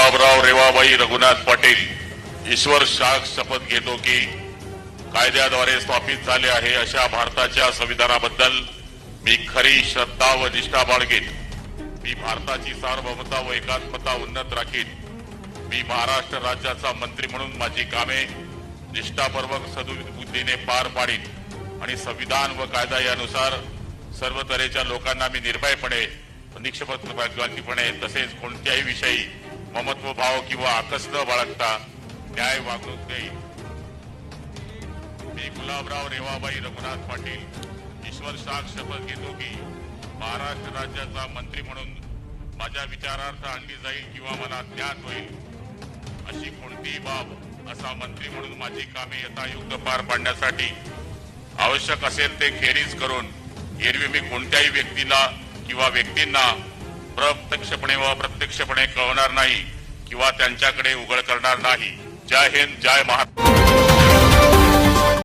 गुलाबराव रेवाबाई रघुनाथ पाटील ईश्वर शाह शपथ घेतो की कायद्याद्वारे स्थापित झाले आहे अशा भारताच्या संविधानाबद्दल मी खरी श्रद्धा व निष्ठा बाळगेन। मी भारताची सार्वभौमता व एकात्मता उन्नत राखीन। मी महाराष्ट्र राज्याचा मंत्री म्हणून माझी कामे निष्ठापूर्वक सद्बुद्धीने पार पाडीन आणि संविधान व कायदा यानुसार सर्व तऱ्हेच्या लोकांना मी निर्भयपणे निष्पक्षपातीपणे तसेच कोणत्याही विषयी ममत्व भाव किंवा आकस न बाळगता न्याय वागणूक देईन। मी गुलाबराव रेवाबाई रघुनाथ पाटील ईश्वर शाह शपथ घेतो की महाराष्ट्र राज्याचा मंत्री म्हणून माझ्या विचारार्थ आणली जाईल किंवा मला ज्ञात होईल अशी कोणतीही बाब असा मंत्री म्हणून माझी कामे यथायोग्य पार पाडण्यासाठी आवश्यक असेल ते खेरीज करून एरवी मी कोणत्याही व्यक्तीला किंवा व्यक्तींना प्रत्यक्षपणे व अप्रत्यक्षपणे कळवणार नाही किंवा त्यांच्याकडे उघड करणार नाही। जय हिंद, जय महाराष्ट्र।